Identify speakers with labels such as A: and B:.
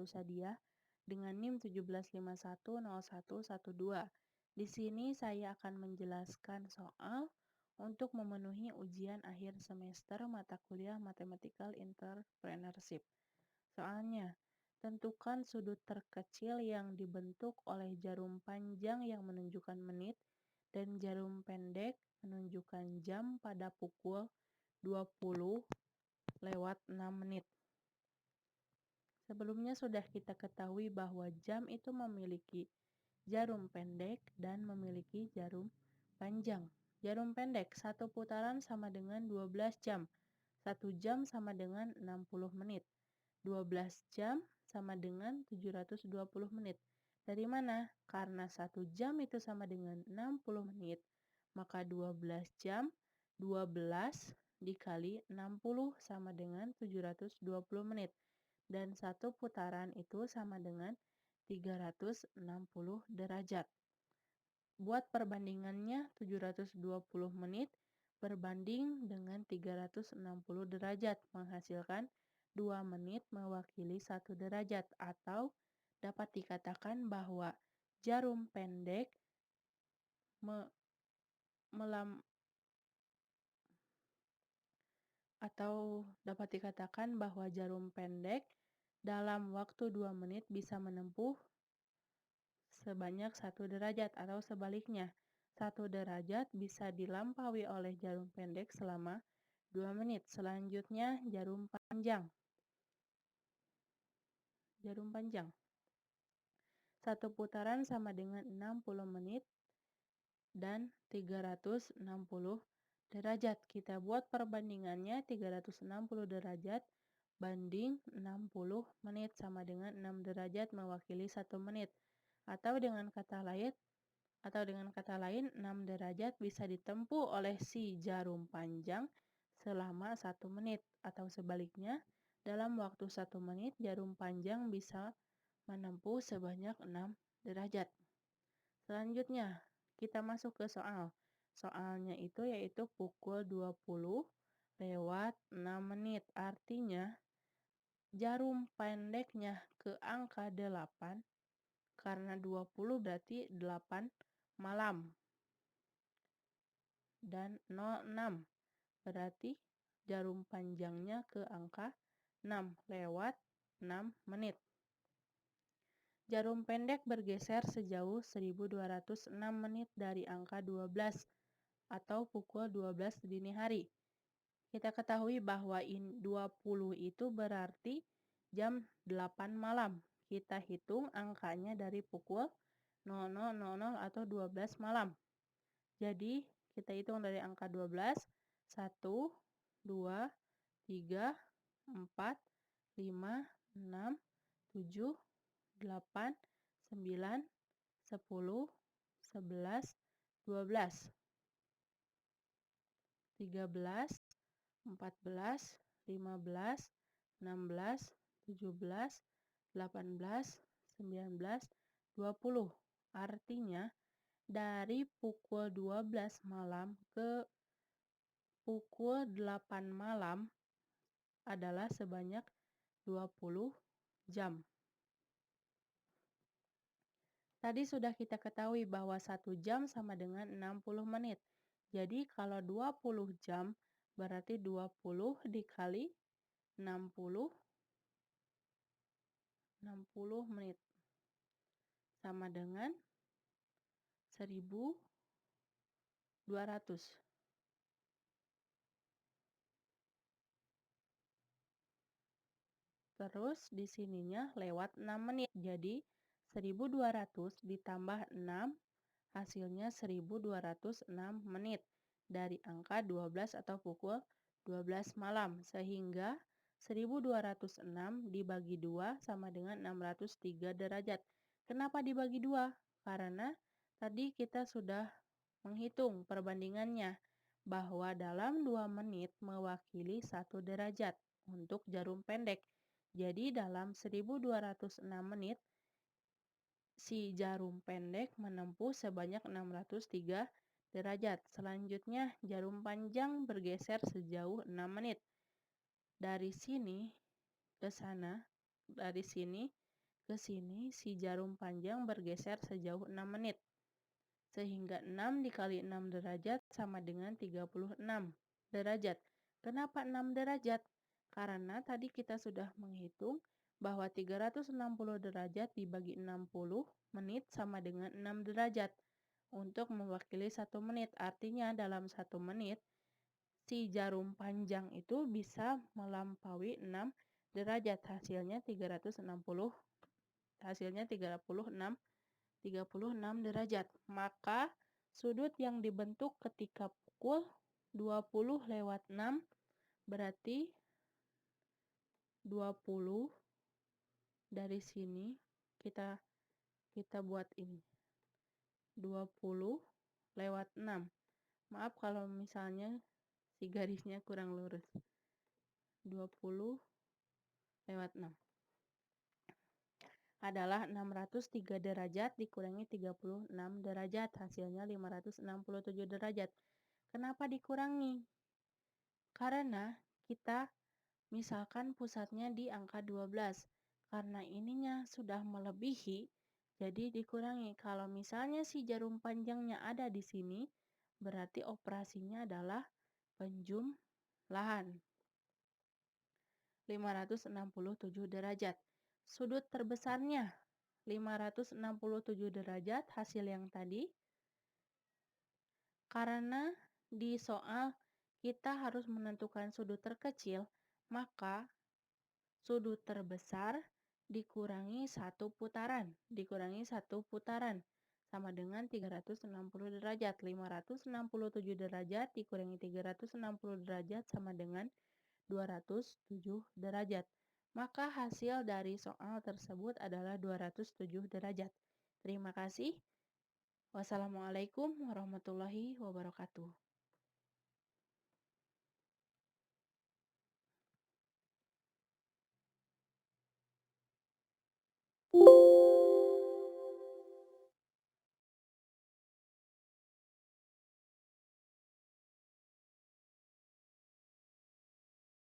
A: Sadia dengan NIM 17510112. Di sini saya akan menjelaskan soal untuk memenuhi ujian akhir semester mata kuliah Mathematical Entrepreneurship. Soalnya, tentukan sudut terkecil yang dibentuk oleh jarum panjang yang menunjukkan menit dan jarum pendek menunjukkan jam pada pukul 20:06. Sebelumnya sudah kita ketahui bahwa jam itu memiliki jarum pendek dan memiliki jarum panjang. Jarum pendek, satu putaran sama dengan 12 jam. 1 jam sama dengan 60 menit. 12 jam sama dengan 720 menit. Dari mana? Karena 1 jam itu sama dengan 60 menit, maka 12 jam 12 dikali 60 sama dengan 720 menit. Dan satu putaran itu sama dengan 360 derajat. Buat perbandingannya 720 menit berbanding dengan 360 derajat menghasilkan 2 menit mewakili 1 derajat, atau dapat dikatakan bahwa jarum pendek dalam waktu 2 menit bisa menempuh sebanyak 1 derajat, atau sebaliknya 1 derajat bisa dilampaui oleh jarum pendek selama 2 menit. Selanjutnya jarum panjang. Satu putaran sama dengan 60 menit dan 360 derajat. Kita buat perbandingannya 360 derajat banding 60 menit sama dengan 6 derajat mewakili 1 menit. Atau dengan kata lain 6 derajat bisa ditempuh oleh si jarum panjang selama 1 menit, atau sebaliknya dalam waktu 1 menit jarum panjang bisa menempuh sebanyak 6 derajat. Selanjutnya kita masuk ke soal. Soalnya itu yaitu pukul 20:06 menit. Artinya jarum pendeknya ke angka 8, karena 20 berarti 8 malam. Dan 06 berarti jarum panjangnya ke angka 6:06 menit. Jarum pendek bergeser sejauh 1206 menit dari angka 12 atau pukul 12 dini hari. Kita ketahui bahwa 20 itu berarti jam 8 malam. Kita hitung angkanya dari pukul 00:00 atau 12 malam. Jadi kita hitung dari angka 12, 1, 2, 3, 4, 5, 6, 7, 8, 9, 10, 11, 12, 13, 14, 15, 16, 17, 18, 19, 20. Artinya dari pukul 12 malam ke pukul 8 malam adalah sebanyak 20 jam. Tadi sudah kita ketahui bahwa 1 jam sama dengan 60 menit. Jadi kalau 20 jam berarti 20 dikali 60 menit sama dengan 1200. Terus di sininya lewat 6 menit. Jadi 1200 ditambah 6 hasilnya 1206 menit dari angka 12 atau pukul 12 malam. Sehingga 1206 dibagi 2 sama dengan 603 derajat. Kenapa dibagi 2? Karena tadi kita sudah menghitung perbandingannya bahwa dalam 2 menit mewakili 1 derajat untuk jarum pendek. Jadi dalam 1206 menit si jarum pendek menempuh sebanyak 603 derajat. Selanjutnya jarum panjang bergeser sejauh 6 menit. Dari sini ke sana dari sini ke sini si jarum panjang bergeser sejauh 6 menit. Sehingga 6 dikali 6 derajat sama dengan 36 derajat. Kenapa 6 derajat? Karena tadi kita sudah menghitung bahwa 360 derajat dibagi 60 menit sama dengan 6 derajat. Untuk mewakili 1 menit, artinya dalam 1 menit, si jarum panjang itu bisa melampaui 6 derajat. Hasilnya 36 derajat. Maka sudut yang dibentuk ketika pukul 20 lewat 6 berarti 20 dari sini kita buat ini 20 lewat 6. Maaf kalau misalnya si garisnya kurang lurus. 20 lewat 6 adalah 603 derajat dikurangi 36 derajat, hasilnya 567 derajat. Kenapa dikurangi? Karena kita misalkan pusatnya di angka 12. Karena ininya sudah melebihi, jadi dikurangi. Kalau misalnya si jarum panjangnya ada di sini, berarti operasinya adalah penjumlahan. 567 derajat. Sudut terbesarnya 567 derajat, hasil yang tadi. Karena di soal kita harus menentukan sudut terkecil, maka sudut terbesar dikurangi satu putaran, sama dengan 360 derajat. 567 derajat dikurangi 360 derajat sama dengan 207 derajat. Maka hasil dari soal tersebut adalah 207 derajat. Terima kasih. Wassalamualaikum warahmatullahi wabarakatuh.